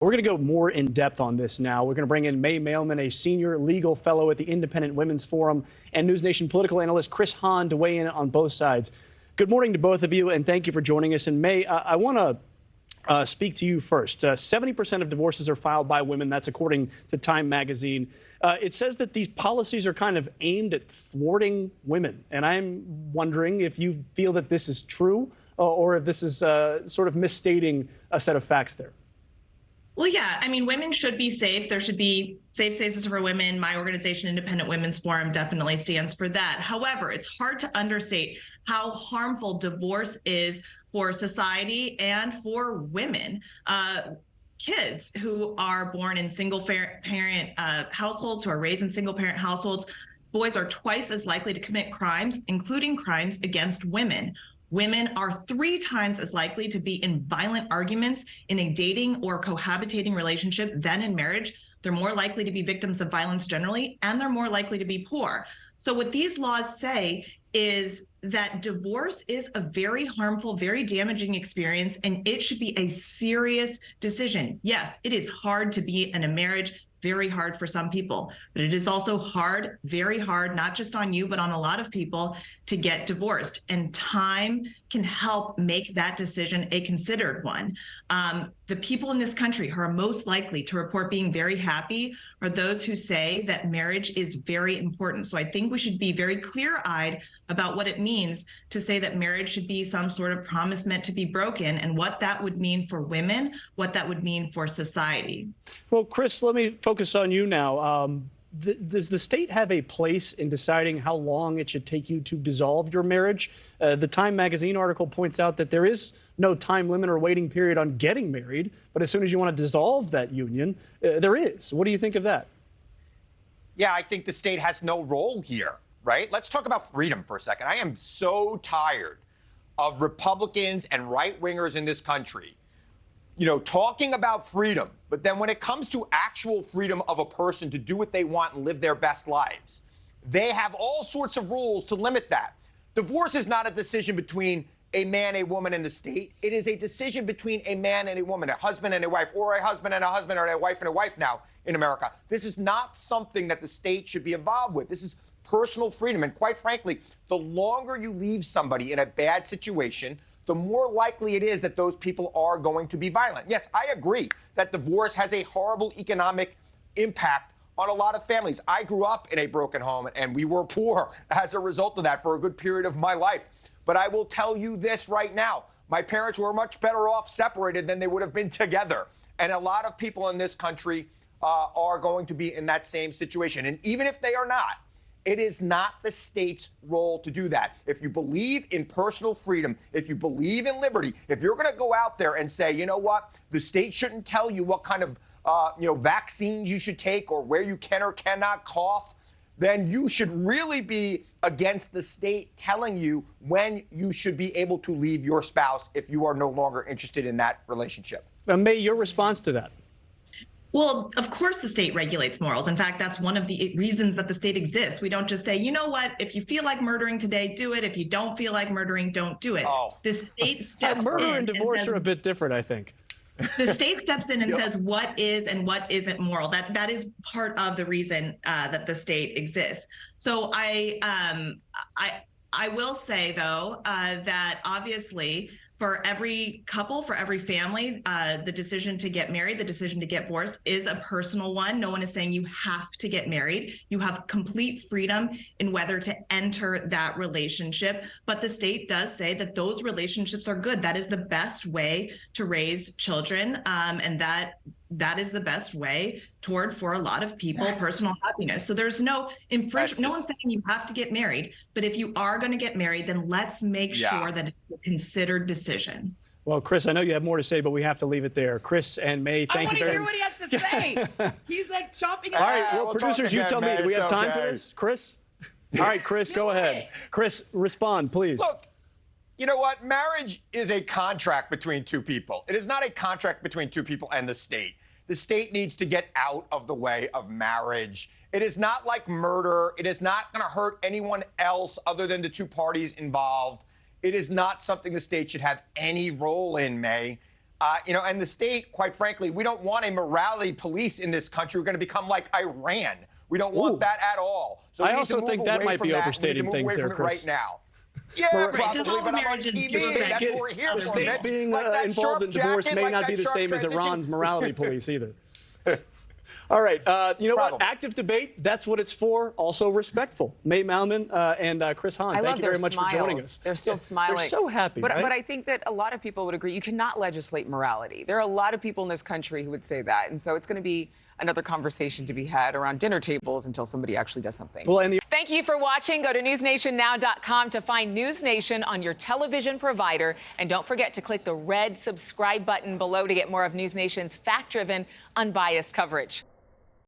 We're going to go more in depth on this now. We're going to bring in Mailman, a senior legal fellow at the Independent Women's Forum, and NewsNation political analyst Chris Hahn to weigh in on both sides. Good morning to both of you, and thank you for joining us. And May, I want to speak to you first. 70% of divorces are filed by women. That's according to Time magazine. It says that these policies are kind of aimed at thwarting women. And I'm wondering if you feel that this is true or if this is sort of misstating a set of facts there. Well, yeah, I mean, women should be safe. There should be safe spaces for women. My organization, Independent Women's Forum, definitely stands for that. However, it's hard to understate how harmful divorce is for society and for women. Kids who are born in single-parent households, who are raised in single-parent households, boys are twice as likely to commit crimes, including crimes against women. Women are 3 times as likely to be in violent arguments in a dating or cohabitating relationship than in marriage. They're more likely to be victims of violence generally, and they're more likely to be poor. So what these laws say is that divorce is a very harmful, very damaging experience, and it should be a serious decision. Yes, it is hard to be in a marriage, very hard for some people, but it is also hard, very hard, not just on you, but on a lot of people to get divorced. And time can help make that decision a considered one. The people in this country who are most likely to report being very happy are those who say that marriage is very important. So I think we should be very clear-eyed about what it means to say that marriage should be some sort of promise meant to be broken, and what that would mean for women, what that would mean for society. Well, Chris, let me focus on you now. Does the state have a place in deciding how long it should take you to dissolve your marriage? The Time magazine article points out that there is no time limit or waiting period on getting married, but as soon as you want to dissolve that union, there is. What do you think of that? Yeah, I think the state has no role here, right? Let's talk about freedom for a second. I am so tired of Republicans and right-wingers in this country, talking about freedom, but then when it comes to actual freedom of a person to do what they want and live their best lives, they have all sorts of rules to limit that. Divorce is not a decision between a man, a woman, and the state. It is a decision between a man and a woman, a husband and a wife, or a husband and a husband, or a wife and a wife now in America. This is not something that the state should be involved with. This is personal freedom. And quite frankly, the longer you leave somebody in a bad situation, the more likely it is that those people are going to be violent. Yes, I agree that divorce has a horrible economic impact on a lot of families. I grew up in a broken home, and we were poor as a result of that for a good period of my life. But I will tell you this right now. My parents were much better off separated than they would have been together. And a lot of people in this country are going to be in that same situation. And even if they are not, it is not the state's role to do that. If you believe in personal freedom, if you believe in liberty, if you're going to go out there and say, you know what, the state shouldn't tell you what kind of vaccines you should take or where you can or cannot cough, then you should really be against the state telling you when you should be able to leave your spouse if you are no longer interested in that relationship. May, your response to that? Well, of course the state regulates morals. In fact, that's one of the reasons that the state exists. We don't just say, you know what, if you feel like murdering today, do it. If you don't feel like murdering, don't do it. Oh. The state steps in. Murder and divorce are a bit different, I think. The state steps in and says what is and what isn't moral. That is part of the reason that the state exists. So I will say, though, that obviously for every couple, for every family, the decision to get married, the decision to get divorced is a personal one. No one is saying you have to get married. You have complete freedom in whether to enter that relationship. But the state does say that those relationships are good. That is the best way to raise children. And that is the best way toward, for a lot of people, personal happiness. So there's no infringement. No one's saying you have to get married, but if you are going to get married, then let's make sure that it's a considered decision. Well, Chris, I know you have more to say, but we have to leave it there. Chris and May, thank you very much. I want to hear what he has to say. He's like chopping it All right, up. well, producers, you tell me. Do we have time for this? Chris? All right, Chris, go ahead. Chris, respond, please. Look, you know what? Marriage is a contract between two people. It is not a contract between two people and the state. The state needs to get out of the way of marriage. It is not like murder. It is not going to hurt anyone else other than the two parties involved. It is not something the state should have any role in, May. And the state, quite frankly, we don't want a morality police in this country. We're going to become like Iran. We don't want that at all. So I also think that might be overstating things there, Chris. Right now. Yeah, probably, but I'm on TV. That's what we're here for. The state being involved in divorce may not be the same as Iran's morality police either. All right. You know what? Active debate, that's what it's for. Also respectful. Mailman and Chris Hahn, thank you very much for joining us. They're still smiling. They're so happy, but, right? But I think that a lot of people would agree you cannot legislate morality. There are a lot of people in this country who would say that. And so it's going to be another conversation to be had around dinner tables until somebody actually does something. Well, Thank you for watching. Go to newsnationnow.com to find News Nation on your television provider. And don't forget to click the red subscribe button below to get more of News Nation's fact-driven, unbiased coverage.